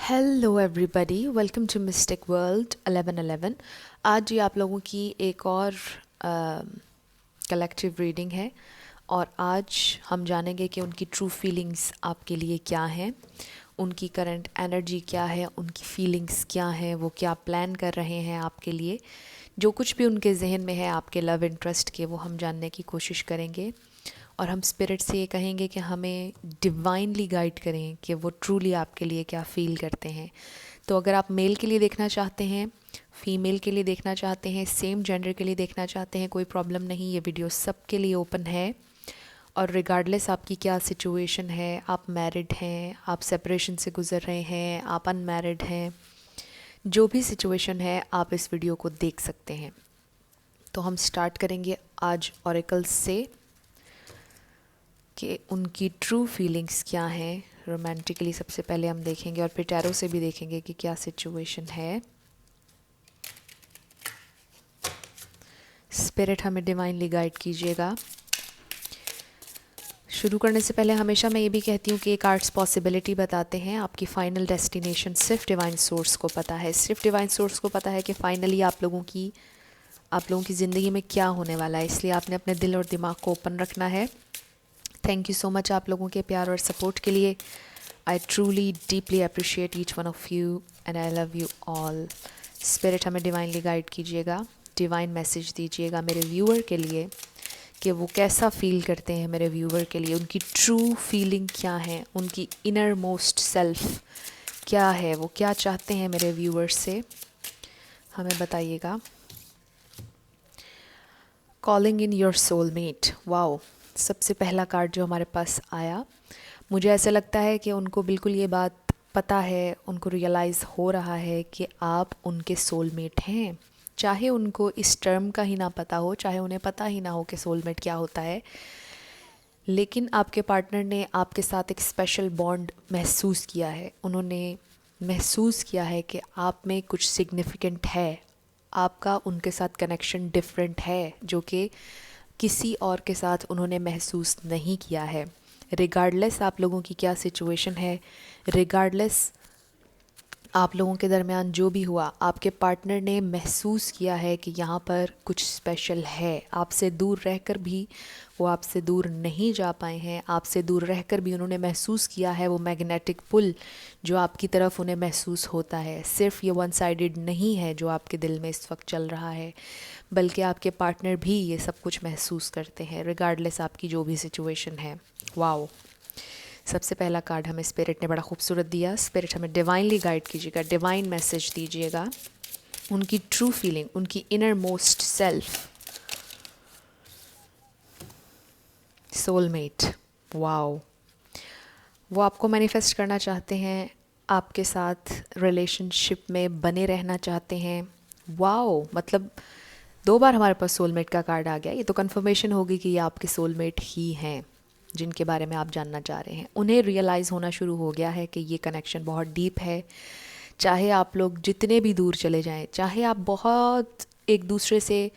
Hello everybody, welcome to mystic world 1111। आज ये आप लोगों की एक और कलेक्टिव रीडिंग है और आज हम जानेंगे कि उनकी ट्रू फीलिंग्स आपके लिए क्या हैं, उनकी करंट एनर्जी क्या है, उनकी फीलिंग्स क्या हैं, वो क्या प्लान कर रहे हैं आपके लिए। जो कुछ भी उनके जहन में है आपके लव इंटरेस्ट के, वो हम जानने की कोशिश करेंगे और हम स्पिरिट से ये कहेंगे कि हमें डिवाइनली गाइड करें कि वो ट्रूली आपके लिए क्या फ़ील करते हैं। तो अगर आप मेल के लिए देखना चाहते हैं, फीमेल के लिए देखना चाहते हैं, सेम जेंडर के लिए देखना चाहते हैं, कोई प्रॉब्लम नहीं, ये वीडियो सबके लिए ओपन है। और रिगार्डलेस आपकी क्या सिचुएशन है, आप मैरिड हैं, आप सेपरेशन से गुज़र रहे हैं, आप अनमैरिड हैं, जो भी सिचुएशन है आप इस वीडियो को देख सकते हैं। तो हम स्टार्ट करेंगे आज ऑरेकल से कि उनकी ट्रू फीलिंग्स क्या हैं। रोमांटिकली सबसे पहले हम देखेंगे और फिर टैरो से भी देखेंगे कि क्या सिचुएशन है। स्पिरिट हमें डिवाइनली गाइड कीजिएगा। शुरू करने से पहले हमेशा मैं ये भी कहती हूँ कि एक आर्ट्स पॉसिबिलिटी बताते हैं, आपकी फ़ाइनल डेस्टिनेशन सिर्फ डिवाइन सोर्स को पता है। सिर्फ डिवाइन सोर्स को पता है कि फ़ाइनली आप लोगों की ज़िंदगी में क्या होने वाला है, इसलिए आपने अपने दिल और दिमाग को ओपन रखना है। थैंक यू सो मच आप लोगों के प्यार और सपोर्ट के लिए। I truly deeply appreciate each one of you and I love you all. Spirit हमें डिवाइनली गाइड कीजिएगा, डिवाइन मैसेज दीजिएगा मेरे व्यूअर के लिए कि वो कैसा फील करते हैं, मेरे व्यूअर के लिए उनकी ट्रू फीलिंग क्या है, उनकी इनर मोस्ट सेल्फ क्या है, वो क्या चाहते हैं मेरे व्यूअर से, हमें बताइएगा। Calling in your soulmate, wow, सबसे पहला कार्ड जो हमारे पास आया, मुझे ऐसा लगता है कि उनको बिल्कुल ये बात पता है, उनको रियलाइज़ हो रहा है कि आप उनके सोलमेट हैं। चाहे उनको इस टर्म का ही ना पता हो, चाहे उन्हें पता ही ना हो कि सोलमेट क्या होता है, लेकिन आपके पार्टनर ने आपके साथ एक स्पेशल बॉन्ड महसूस किया है। उन्होंने महसूस किया है कि आप में कुछ सिग्निफिकेंट है, आपका उनके साथ कनेक्शन डिफरेंट है, जो कि किसी और के साथ उन्होंने महसूस नहीं किया है। रिगार्डलेस आप लोगों की क्या सिचुएशन है, रिगार्डलेस आप लोगों के दरमियान जो भी हुआ, आपके पार्टनर ने महसूस किया है कि यहाँ पर कुछ स्पेशल है। आपसे दूर रहकर भी वो आपसे दूर नहीं जा पाए हैं, आपसे दूर रहकर भी उन्होंने महसूस किया है वो मैग्नेटिक पुल जो आपकी तरफ उन्हें महसूस होता है। सिर्फ ये वन साइडेड नहीं है जो आपके दिल में इस वक्त चल रहा है, बल्कि आपके पार्टनर भी ये सब कुछ महसूस करते हैं, रिगार्डलेस आपकी जो भी सिचुएशन है। वाओ, सबसे पहला कार्ड हमें स्पिरिट ने बड़ा खूबसूरत दिया। स्पिरिट हमें डिवाइनली गाइड कीजिएगा, डिवाइन मैसेज दीजिएगा, उनकी ट्रू फीलिंग, उनकी inner most self, soulmate. Wow, वो आपको मैनिफेस्ट करना चाहते हैं, आपके साथ रिलेशनशिप में बने रहना चाहते हैं। वाओ, मतलब 2 बार हमारे पास सोलमेट का कार्ड आ गया। ये तो कंफर्मेशन होगी कि ये आपके सोलमेट ही हैं जिनके बारे में आप जानना चाह रहे हैं। उन्हें रियलाइज़ होना शुरू हो गया है कि ये कनेक्शन बहुत डीप है। चाहे आप लोग जितने भी दूर चले जाएं, चाहे आप बहुत एक दूसरे से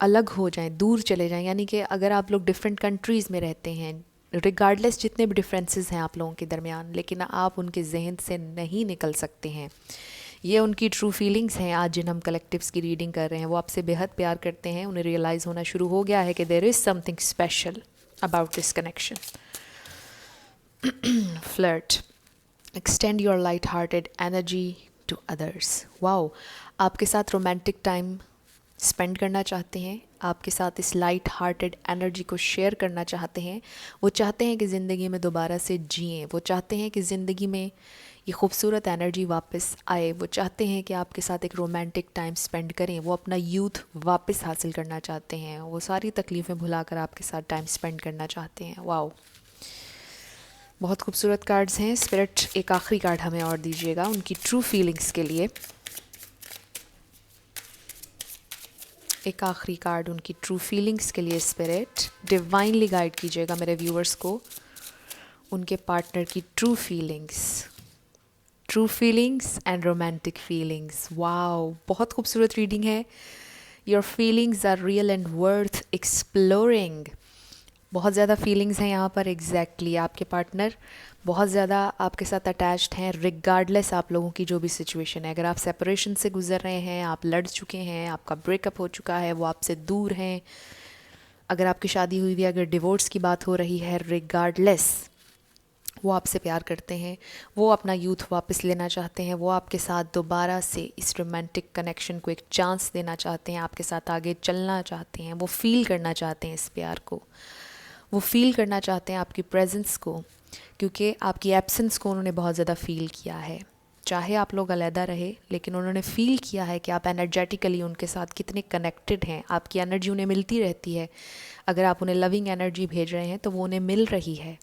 अलग हो जाएं, दूर चले जाएं, यानी कि अगर आप लोग डिफरेंट कंट्रीज़ में रहते हैं, रिगार्डलेस जितने भी डिफरेंसेस हैं आप लोगों के दरमियान, लेकिन आप उनके जहन से नहीं निकल सकते हैं। ये उनकी ट्रू फीलिंग्स हैं। आज जिन हम कलेक्टिव्स की रीडिंग कर रहे हैं वो आपसे बेहद प्यार करते हैं। उन्हें रियलाइज़ होना शुरू हो गया है कि there is something special about this connection. Flirt, extend your light hearted energy to others. Wow, आपके साथ रोमांटिक टाइम स्पेंड करना चाहते हैं, आपके साथ इस लाइट हार्टेड एनर्जी को शेयर करना चाहते हैं। वो चाहते हैं कि ज़िंदगी में दोबारा से जिएं, वो चाहते हैं कि ज़िंदगी में ये खूबसूरत एनर्जी वापस आए, वो चाहते हैं कि आपके साथ एक रोमांटिक टाइम स्पेंड करें, वो अपना यूथ वापस हासिल करना चाहते हैं, वो सारी तकलीफ़ें भुलाकर आपके साथ टाइम स्पेंड करना चाहते हैं। वाओ, बहुत खूबसूरत कार्ड्स हैं। स्पिरिट एक आखिरी कार्ड हमें और दीजिएगा उनकी ट्रू फीलिंग्स के लिए। एक आखिरी कार्ड उनकी ट्रू फीलिंग्स के लिए स्पिरिट डिवाइनली गाइड कीजिएगा मेरे व्यूअर्स को, उनके पार्टनर की true feelings and romantic feelings. Wow, बहुत खूबसूरत रीडिंग है। Your feelings are real and worth exploring. बहुत ज़्यादा फीलिंग्स हैं यहाँ पर। एग्जैक्टली आपके पार्टनर बहुत ज़्यादा आपके साथ अटैच्ड हैं, रिगार्डलेस आप लोगों की जो भी सिचुएशन है। अगर आप सेपरेशन से गुजर रहे हैं, आप लड़ चुके हैं, आपका ब्रेकअप हो चुका है, वो आपसे दूर हैं, अगर आपकी शादी हुई हुई है, अगर डिवोर्स की बात हो रही है, रिगार्डलेस वो आपसे प्यार करते हैं, वो अपना यूथ वापस लेना चाहते हैं, वो आपके साथ दोबारा से इस रोमांटिक कनेक्शन को एक चांस देना चाहते हैं, आपके साथ आगे चलना चाहते हैं, वो फील करना चाहते हैं इस प्यार को, वो फील करना चाहते हैं आपकी प्रेजेंस को, क्योंकि आपकी एब्सेंस को उन्होंने बहुत ज़्यादा फील किया है। चाहे आप लोग अलहदा रहे, लेकिन उन्होंने फ़ील किया है कि आप एनर्जेटिकली उनके साथ कितने कनेक्टेड हैं, आपकी एनर्जी उन्हें मिलती रहती है। अगर आप उन्हें लविंग एनर्जी भेज रहे हैं तो वो उन्हें मिल रही है।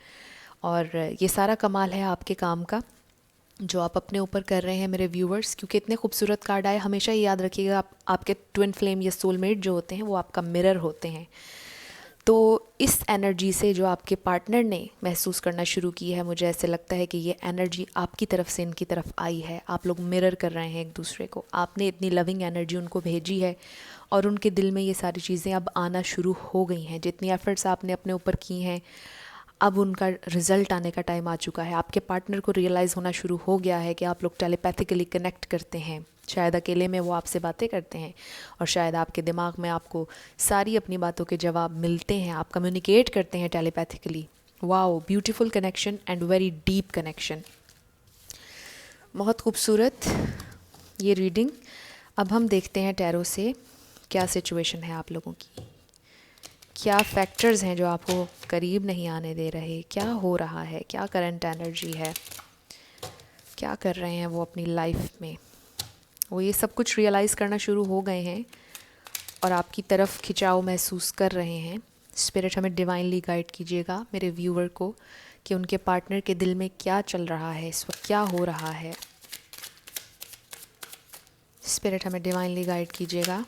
और ये सारा कमाल है आपके काम का जो आप अपने ऊपर कर रहे हैं मेरे व्यूवर्स, क्योंकि इतने खूबसूरत कार्ड आए। हमेशा ये याद रखिएगा, आपके ट्विन फ्लेम या सोलमेट जो होते हैं वो आपका मिरर होते हैं। तो इस एनर्जी से जो आपके पार्टनर ने महसूस करना शुरू की है, मुझे ऐसे लगता है कि ये एनर्जी आपकी तरफ से इनकी तरफ आई है। आप लोग मिरर कर रहे हैं एक दूसरे को, आपने इतनी लविंग एनर्जी उनको भेजी है और उनके दिल में ये सारी चीज़ें अब आना शुरू हो गई हैं। जितनी एफ़र्ट्स आपने अपने ऊपर की हैं, अब उनका रिज़ल्ट आने का टाइम आ चुका है। आपके पार्टनर को रियलाइज़ होना शुरू हो गया है कि आप लोग टेलीपैथिकली कनेक्ट करते हैं। शायद अकेले में वो आपसे बातें करते हैं और शायद आपके दिमाग में आपको सारी अपनी बातों के जवाब मिलते हैं। आप कम्युनिकेट करते हैं telepathically. Wow, beautiful connection and very deep connection. बहुत खूबसूरत ये रीडिंग। अब हम देखते हैं टैरो से क्या सिचुएशन है आप लोगों की, क्या फैक्टर्स हैं जो आपको करीब नहीं आने दे रहे, क्या हो रहा है, क्या करंट एनर्जी है, क्या कर रहे हैं वो अपनी लाइफ में। वो ये सब कुछ रियलाइज़ करना शुरू हो गए हैं और आपकी तरफ खिंचाव महसूस कर रहे हैं। स्पिरिट हमें डिवाइनली गाइड कीजिएगा मेरे व्यूवर को कि उनके पार्टनर के दिल में क्या चल रहा है, इस वक्त क्या हो रहा है। स्पिरिट हमें डिवाइनली गाइड कीजिएगा।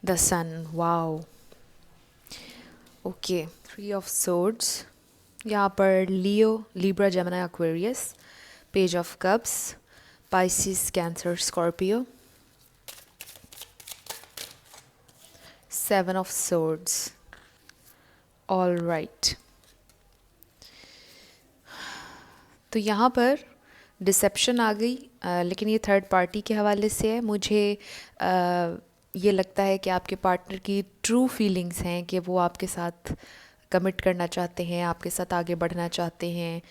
The sun, wow, okay, 3 of swords. यहाँ पर Leo, Libra, Gemini, Aquarius, page of cups, Pisces, Cancer, Scorpio, 7 of swords. All right, तो यहाँ पर डिसेप्शन आ गई, लेकिन ये थर्ड पार्टी के हवाले से है। मुझे ये लगता है कि आपके पार्टनर की ट्रू फीलिंग्स हैं कि वो आपके साथ कमिट करना चाहते हैं, आपके साथ आगे बढ़ना चाहते हैं,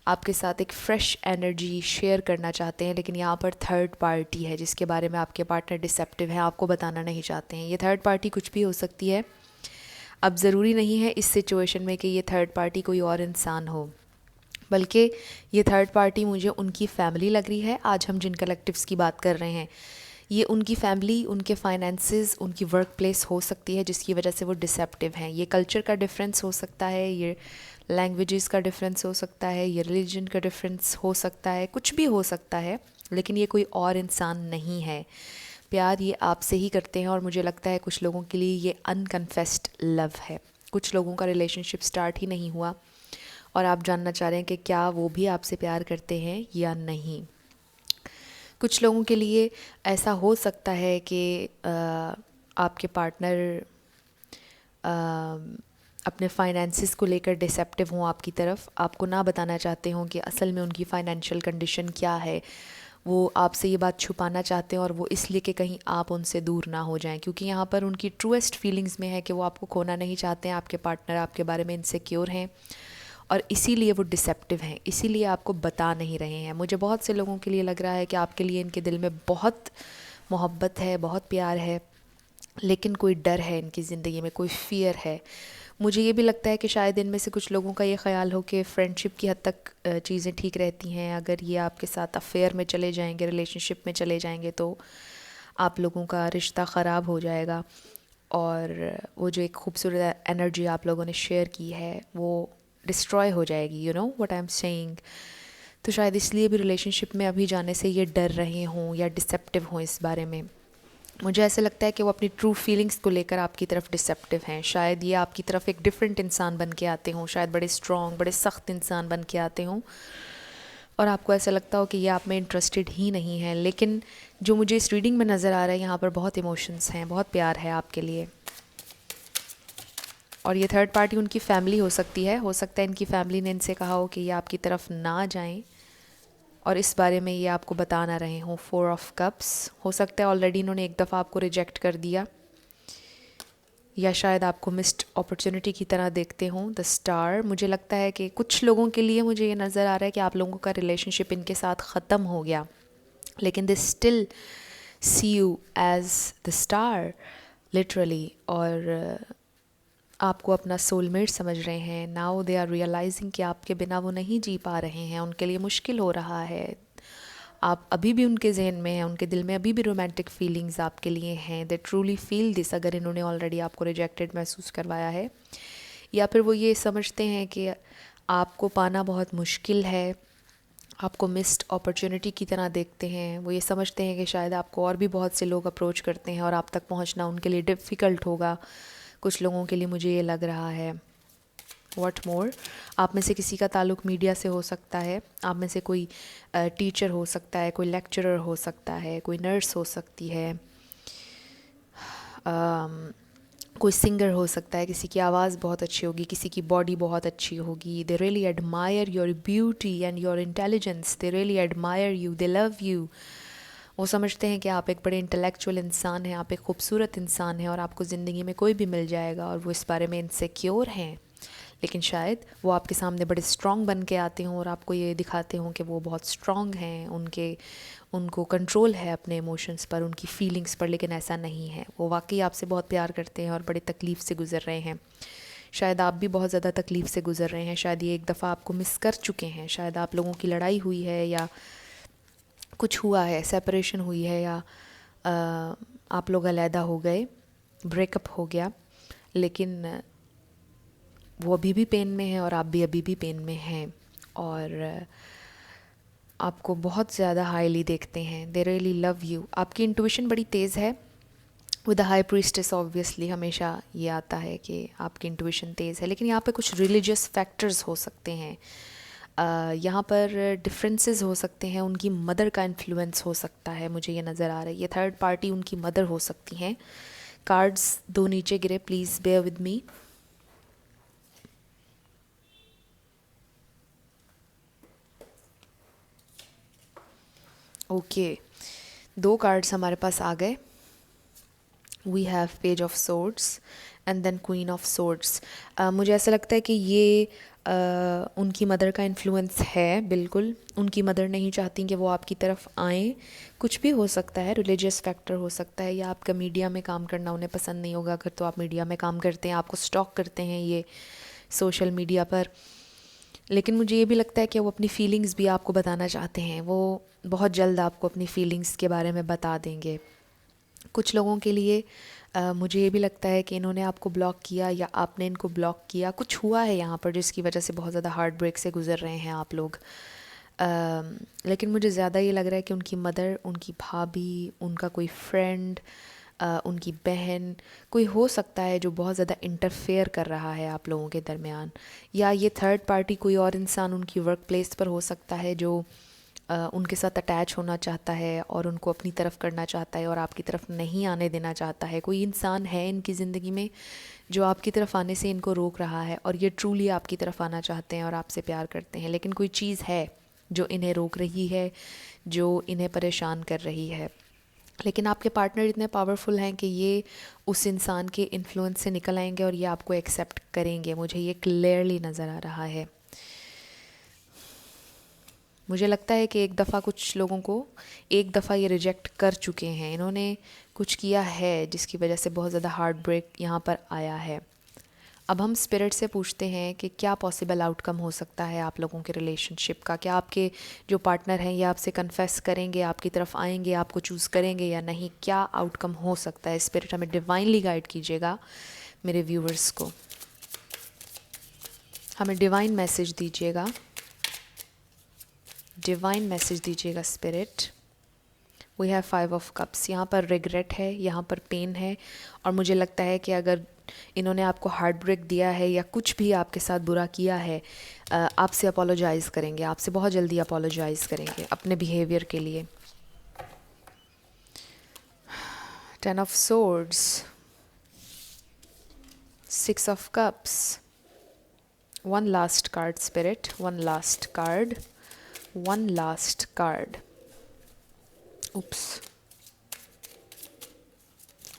आपके साथ एक फ़्रेश एनर्जी शेयर करना चाहते हैं। लेकिन यहाँ पर थर्ड पार्टी है जिसके बारे में आपके पार्टनर डिसेप्टिव है, आपको बताना नहीं चाहते हैं। ये थर्ड पार्टी कुछ भी हो सकती है। अब ज़रूरी नहीं है इस सिचुएशन में कि ये थर्ड पार्टी कोई और इंसान हो, बल्कि ये थर्ड पार्टी मुझे उनकी फैमिली लग रही है। आज हम जिन कलेक्टिव्स की बात कर रहे हैं, ये उनकी फैमिली, उनके फाइनेंसेस, उनकी वर्क प्लेस हो सकती है जिसकी वजह से वो डिसेप्टिव हैं। ये कल्चर का डिफरेंस हो सकता है, ये लैंग्वेजेस का डिफरेंस हो सकता है, ये रिलीजन का डिफरेंस हो सकता है, कुछ भी हो सकता है, लेकिन ये कोई और इंसान नहीं है। प्यार ये आपसे ही करते हैं और मुझे लगता है कुछ लोगों के लिए ये अनकन्फेस्ड लव है। कुछ लोगों का रिलेशनशिप स्टार्ट ही नहीं हुआ और आप जानना चाह रहे हैं कि क्या वो भी आपसे प्यार करते हैं या नहीं। कुछ लोगों के लिए ऐसा हो सकता है कि आपके पार्टनर अपने फाइनेंसिस को लेकर डिसेप्टिव हों आपकी तरफ, आपको ना बताना चाहते हों कि असल में उनकी फ़ाइनेंशियल कंडीशन क्या है। वो आपसे ये बात छुपाना चाहते हैं और वो इसलिए कि कहीं आप उनसे दूर ना हो जाएं, क्योंकि यहाँ पर उनकी ट्रूएस्ट फीलिंग्स में है कि वो आपको खोना नहीं चाहते हैं। आपके पार्टनर आपके बारे में इनसिक्योर हैं और इसीलिए वो डिसेप्टिव हैं, इसीलिए आपको बता नहीं रहे हैं। मुझे बहुत से लोगों के लिए लग रहा है कि आपके लिए इनके दिल में बहुत मोहब्बत है, बहुत प्यार है, लेकिन कोई डर है इनकी ज़िंदगी में, कोई फ़ियर है। मुझे ये भी लगता है कि शायद इनमें से कुछ लोगों का ये ख्याल हो कि फ्रेंडशिप की हद तक चीज़ें ठीक रहती हैं, अगर ये आपके साथ अफेयर में चले जाएंगे, रिलेशनशिप में चले जाएंगे तो आप लोगों का रिश्ता ख़राब हो जाएगा और वो जो एक खूबसूरत एनर्जी आप लोगों ने शेयर की है वो डिस्ट्रॉय हो जाएगी। You know what I am saying. तो शायद इसलिए भी रिलेशनशिप में अभी जाने से ये डर रहे हों या डिसेप्टिव हों इस बारे में। मुझे ऐसे लगता है कि वो अपनी ट्रू फीलिंग्स को लेकर आपकी तरफ डिसेप्टिव हैं। शायद ये आपकी तरफ एक डिफरेंट इंसान बन के आते हों, शायद बड़े स्ट्रॉन्ग, बड़े सख्त इंसान बन के आते हों, और आपको ऐसा लगता हो कि ये आप में इंटरेस्टेड ही नहीं है, लेकिन जो मुझे इस रीडिंग में नज़र आ रहा है यहाँ पर बहुत इमोशंस हैं, बहुत प्यार है आपके लिए। और ये थर्ड पार्टी उनकी फैमिली हो सकती है, हो सकता है इनकी फैमिली ने इनसे कहा हो कि ये आपकी तरफ ना जाएं और इस बारे में ये आपको बता ना रहे हों। 4 ऑफ कप्स हो सकता है ऑलरेडी इन्होंने एक दफ़ा आपको रिजेक्ट कर दिया, या शायद आपको मिस्ड अपॉर्चुनिटी की तरह देखते हों। द स्टार, मुझे लगता है कि कुछ लोगों के लिए मुझे ये नज़र आ रहा है कि आप लोगों का रिलेशनशिप इनके साथ ख़त्म हो गया, लेकिन they still see you as the star literally, और आपको अपना सोलमेट समझ रहे हैं। नाउ दे आर रियलाइजिंग कि आपके बिना वो नहीं जी पा रहे हैं, उनके लिए मुश्किल हो रहा है। आप अभी भी उनके जहन में हैं, उनके दिल में अभी भी रोमांटिक फीलिंग्स आपके लिए हैं। दे ट्रूली फील दिस, अगर इन्होंने ऑलरेडी आपको रिजेक्टेड महसूस करवाया है, या फिर वो ये समझते हैं कि आपको पाना बहुत मुश्किल है, आपको मिस्ड अपॉर्चुनिटी की तरह देखते हैं। वो ये समझते हैं कि शायद आपको और भी बहुत से लोग अप्रोच करते हैं और आप तक पहुंचना उनके लिए डिफ़िकल्ट होगा। कुछ लोगों के लिए मुझे ये लग रहा है। व्हाट मोर, आप में से किसी का ताल्लुक़ मीडिया से हो सकता है, आप में से कोई टीचर हो सकता है, कोई लेक्चरर हो सकता है, कोई नर्स हो सकती है, कोई सिंगर हो सकता है, किसी की आवाज़ बहुत अच्छी होगी, किसी की बॉडी बहुत अच्छी होगी। They really admire your beauty and your intelligence, they really admire you, they love you. वो समझते हैं कि आप एक बड़े इंटेलेक्चुअल इंसान हैं, आप एक खूबसूरत इंसान हैं और आपको ज़िंदगी में कोई भी मिल जाएगा, और वो इस बारे में इनसिक्योर हैं। लेकिन शायद वो आपके सामने बड़े स्ट्रॉन्ग बन के आते हों और आपको ये दिखाते हों कि वो बहुत स्ट्रॉन्ग हैं, उनको कंट्रोल है अपने इमोशंस पर, उनकी फीलिंग्स पर, लेकिन ऐसा नहीं है। वो वाकई आपसे बहुत प्यार करते हैं और बड़े तकलीफ़ से गुज़र रहे हैं। शायद आप भी बहुत ज़्यादा तकलीफ़ से गुज़र रहे हैं, शायद ये एक दफ़ा आपको मिस कर चुके हैं, शायद आप लोगों की लड़ाई हुई है या कुछ हुआ है, सेपरेशन हुई है, या आप लोग अलहदा हो गए, ब्रेकअप हो गया, लेकिन वो अभी भी पेन में है और आप भी अभी भी पेन में हैं, और आपको बहुत ज़्यादा हाईली देखते हैं। They really love you. आपकी इंट्यूशन बड़ी तेज़ है। With the high priestess obviously हमेशा ये आता है कि आपकी इंट्यूशन तेज़ है, लेकिन यहाँ पे कुछ रिलीजियस फैक्टर्स हो सकते हैं। यहाँ पर डिफरेंसेस हो सकते हैं, उनकी मदर का इन्फ्लुएंस हो सकता है, मुझे ये नज़र आ रहा है। ये थर्ड पार्टी उनकी मदर हो सकती हैं। कार्ड्स 2 नीचे गिरे, please bear with me. Okay, 2 cards हमारे पास आ गए। We have page of swords and then queen of swords. मुझे ऐसा लगता है कि ये उनकी मदर का इन्फ्लुएंस है, बिल्कुल। उनकी मदर नहीं चाहती कि वो आपकी तरफ आएँ। कुछ भी हो सकता है, रिलीजियस फैक्टर हो सकता है, या आपका मीडिया में काम करना उन्हें पसंद नहीं होगा। अगर तो आप मीडिया में काम करते हैं, आपको स्टॉक करते हैं ये सोशल मीडिया पर। लेकिन मुझे ये भी लगता है कि वो अपनी फीलिंग्स भी आपको बताना चाहते हैं। वो बहुत जल्द आपको अपनी फीलिंग्स के बारे में बता देंगे। कुछ लोगों के लिए मुझे ये भी लगता है कि इन्होंने आपको ब्लॉक किया या आपने इनको ब्लॉक किया, कुछ हुआ है यहाँ पर जिसकी वजह से बहुत ज़्यादा हार्ट ब्रेक से गुज़र रहे हैं आप लोग। लेकिन मुझे ज़्यादा ये लग रहा है कि उनकी मदर, उनकी भाभी, उनका कोई फ्रेंड, उनकी बहन, कोई हो सकता है जो बहुत ज़्यादा इंटरफेयर कर रहा है आप लोगों के दरमियान। या ये थर्ड पार्टी कोई और इंसान उनकी वर्क प्लेस पर हो सकता है जो उनके साथ अटैच होना चाहता है और उनको अपनी तरफ करना चाहता है और आपकी तरफ नहीं आने देना चाहता है। कोई इंसान है इनकी ज़िंदगी में जो आपकी तरफ आने से इनको रोक रहा है, और ये ट्रूली आपकी तरफ आना चाहते हैं और आपसे प्यार करते हैं, लेकिन कोई चीज़ है जो इन्हें रोक रही है, जो इन्हें परेशान कर रही है। लेकिन आपके पार्टनर इतने पावरफुल हैं कि ये उस इंसान के इन्फ्लुएंस से निकल आएंगे और ये आपको एक्सेप्ट करेंगे। मुझे ये क्लियरली नज़र आ रहा है। मुझे लगता है कि एक दफ़ा कुछ लोगों को एक दफ़ा ये रिजेक्ट कर चुके हैं, इन्होंने कुछ किया है जिसकी वजह से बहुत ज़्यादा हार्ट ब्रेक यहाँ पर आया है। अब हम स्पिरिट से पूछते हैं कि क्या पॉसिबल आउटकम हो सकता है आप लोगों के रिलेशनशिप का। क्या आपके जो पार्टनर हैं ये आपसे कन्फेस करेंगे, आपकी तरफ आएंगे, आपको चूज़ करेंगे या नहीं? क्या आउटकम हो सकता है? स्पिरिट हमें डिवाइनली गाइड कीजिएगा मेरे व्यूवर्स को, हमें डिवाइन मैसेज दीजिएगा, डिवाइन मैसेज दीजिएगा spirit. We have 5 of cups. यहाँ पर रिग्रेट है, यहाँ पर पेन है, और मुझे लगता है कि अगर इन्होंने आपको हार्ट ब्रेक दिया है या कुछ भी आपके साथ बुरा किया है, आपसे अपोलोजाइज़ करेंगे, आपसे बहुत जल्दी अपोलोजाइज़ करेंगे अपने बिहेवियर के लिए। 10 of swords, 6 of cups, one last card spirit, one last card, one last card, oops,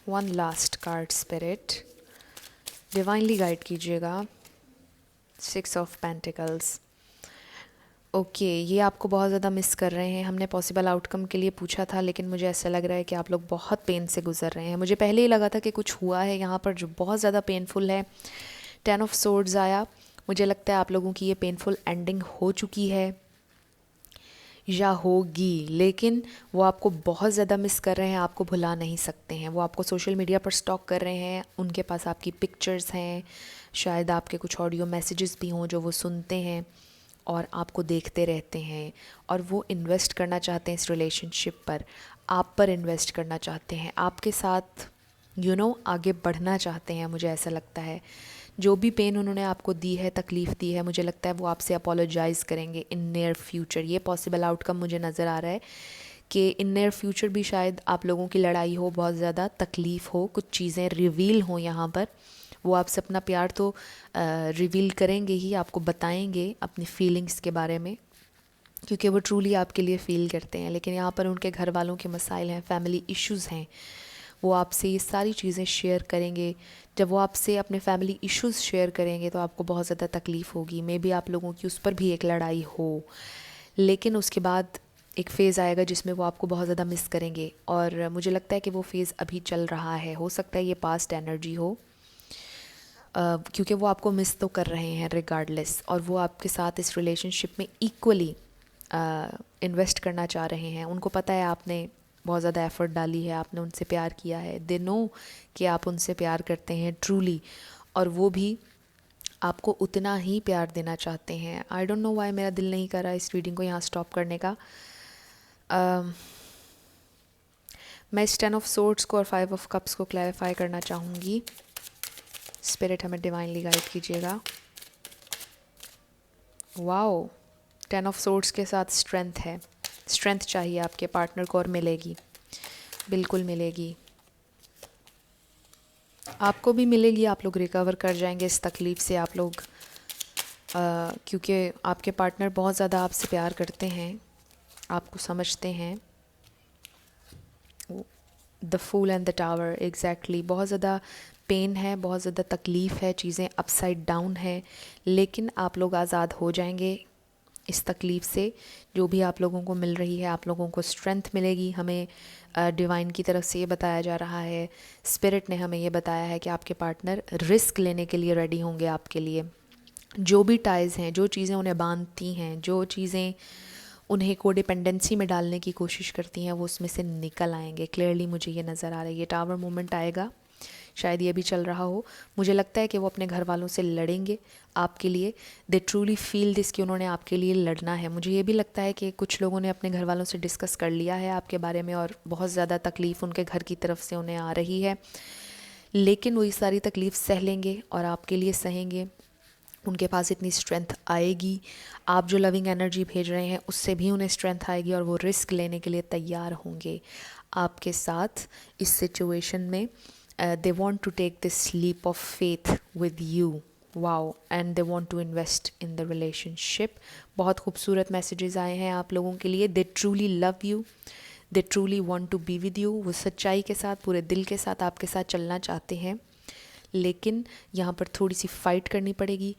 one last card spirit, divinely guide कीजिएगा। 6 of Pentacles, ओके ये आपको बहुत ज़्यादा मिस कर रहे हैं। हमने पॉसिबल आउटकम के लिए पूछा था, लेकिन मुझे ऐसा लग रहा है कि आप लोग बहुत पेन से गुजर रहे हैं। मुझे पहले ही लगा था कि कुछ हुआ है यहाँ पर जो बहुत ज़्यादा पेनफुल है। 10 ऑफ सोर्ड्स आया, मुझे लगता है आप लोगों की ये पेनफुल एंडिंग हो चुकी है या होगी, लेकिन वो आपको बहुत ज़्यादा मिस कर रहे हैं, आपको भुला नहीं सकते हैं। वो आपको सोशल मीडिया पर स्टॉक कर रहे हैं, उनके पास आपकी पिक्चर्स हैं, शायद आपके कुछ ऑडियो मैसेजेस भी हों जो वो सुनते हैं और आपको देखते रहते हैं, और वो इन्वेस्ट करना चाहते हैं इस रिलेशनशिप पर, आप पर इन्वेस्ट करना चाहते हैं, आपके साथ आगे बढ़ना चाहते हैं। मुझे ऐसा लगता है जो भी पेन उन्होंने आपको दी है, तकलीफ़ दी है, मुझे लगता है वो आपसे अपोलोजाइज़ करेंगे इन नियर फ्यूचर। ये पॉसिबल आउटकम मुझे नज़र आ रहा है कि इन नियर फ्यूचर भी शायद आप लोगों की लड़ाई हो, बहुत ज़्यादा तकलीफ़ हो, कुछ चीज़ें रिवील हों यहाँ पर। वो आपसे अपना प्यार तो रिवील करेंगे ही, आपको बताएंगे अपनी फीलिंग्स के बारे में, क्योंकि वो ट्रूली आपके लिए फ़ील करते हैं। लेकिन यहाँ पर उनके घर वालों के मसाइल हैं, फैमिली इश्यूज़ हैं, वो आपसे ये सारी चीज़ें शेयर करेंगे। जब वो आपसे अपने फैमिली इश्यूज़ शेयर करेंगे तो आपको बहुत ज़्यादा तकलीफ़ होगी, मे बी आप लोगों की उस पर भी एक लड़ाई हो, लेकिन उसके बाद एक फ़ेज़ आएगा जिसमें वो आपको बहुत ज़्यादा मिस करेंगे। और मुझे लगता है कि वो फ़ेज़ अभी चल रहा है, हो सकता है ये पास्ट एनर्जी हो, क्योंकि वो आपको मिस तो कर रहे हैं रिगार्डलेस, और वो आपके साथ इस रिलेशनशिप में इक्वली इन्वेस्ट करना चाह रहे हैं। उनको पता है आपने बहुत ज़्यादा एफ़र्ट डाली है, आपने उनसे प्यार किया है, दे नो कि आप उनसे प्यार करते हैं ट्रूली, और वो भी आपको उतना ही प्यार देना चाहते हैं। आई डोंट नो वाई मेरा दिल नहीं कर रहा इस रीडिंग को यहाँ स्टॉप करने का। मैं इस 10 ऑफ सोर्ड्स को और 5 ऑफ कप्स को क्लैरिफाई करना चाहूँगी। स्पिरिट हमें डिवाइनली गाइड कीजिएगा। वाओ, 10 ऑफ सोर्ड्स के साथ स्ट्रेंथ है, स्ट्रेंथ चाहिए आपके पार्टनर को, और मिलेगी, बिल्कुल मिलेगी, आपको भी मिलेगी। आप लोग रिकवर कर जाएंगे इस तकलीफ़ से, आप लोग क्योंकि आपके पार्टनर बहुत ज़्यादा आपसे प्यार करते हैं, आपको समझते हैं। The fool and the tower, exactly, बहुत ज़्यादा पेन है, बहुत ज़्यादा तकलीफ़ है, चीज़ें अपसाइड डाउन है, लेकिन आप लोग आज़ाद हो जाएंगे इस तकलीफ़ से। जो भी आप लोगों को मिल रही है, आप लोगों को स्ट्रेंथ मिलेगी। हमें डिवाइन की तरफ से ये बताया जा रहा है, स्पिरिट ने हमें ये बताया है कि आपके पार्टनर रिस्क लेने के लिए रेडी होंगे आपके लिए। जो भी टाइज़ हैं, जो चीज़ें उन्हें बांधती हैं, जो चीज़ें उन्हें कोडिपेंडेंसी में डालने की कोशिश करती हैं, वो उसमें से निकल आएंगे। क्लियरली मुझे ये नज़र आ रहा है। ये टावर मोमेंट आएगा, शायद ये भी चल रहा हो। मुझे लगता है कि वो अपने घर वालों से लड़ेंगे आपके लिए। दे ट्रूली फील दिस कि उन्होंने आपके लिए लड़ना है। मुझे ये भी लगता है कि कुछ लोगों ने अपने घर वालों से डिस्कस कर लिया है आपके बारे में, और बहुत ज़्यादा तकलीफ़ उनके घर की तरफ से उन्हें आ रही है, लेकिन वो ये सारी तकलीफ़ सह लेंगे और आपके लिए सहेंगे। उनके पास इतनी स्ट्रेंथ आएगी, आप जो लविंग एनर्जी भेज रहे हैं उससे भी उन्हें स्ट्रेंथ आएगी, और वो रिस्क लेने के लिए तैयार होंगे आपके साथ इस सिचुएशन में। they want to take this leap of faith with you, wow, and they want to invest in the relationship। बहुत खूबसूरत मैसेजेस आए हैं आप लोगों के लिए। they truly love you, they truly want to be with you। वो सच्चाई के साथ, पूरे दिल के साथ आपके साथ चलना चाहते हैं, लेकिन यहाँ पर थोड़ी सी फ़ाइट करनी पड़ेगी,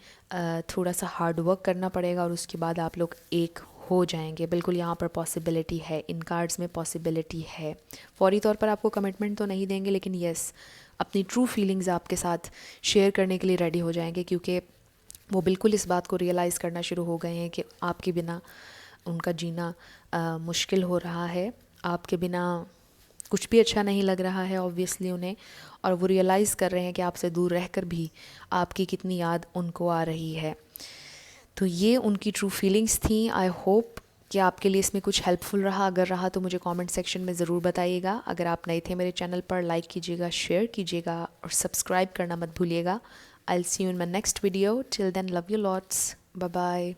थोड़ा सा हार्ड वर्क करना पड़ेगा, और उसके बाद आप लोग एक हो जाएंगे। बिल्कुल यहाँ पर पॉसिबिलिटी है, इन कार्ड्स में पॉसिबिलिटी है। फौरी तौर पर आपको कमिटमेंट तो नहीं देंगे, लेकिन यस, अपनी ट्रू फीलिंग्स आपके साथ शेयर करने के लिए रेडी हो जाएंगे, क्योंकि वो बिल्कुल इस बात को रियलाइज़ करना शुरू हो गए हैं कि आपके बिना उनका जीना मुश्किल हो रहा है, आपके बिना कुछ भी अच्छा नहीं लग रहा है ऑब्वियसली उन्हें, और वो रियलाइज़ कर रहे हैं कि आपसे दूर रहकर भी आपकी कितनी याद उनको आ रही है। तो ये उनकी ट्रू फीलिंग्स थी। आई होप कि आपके लिए इसमें कुछ हेल्पफुल रहा, अगर रहा तो मुझे कमेंट सेक्शन में ज़रूर बताइएगा। अगर आप नए थे मेरे चैनल पर, लाइक कीजिएगा, शेयर कीजिएगा और सब्सक्राइब करना मत भूलिएगा। I will see you in my next video. Till then, love you lots, bye bye.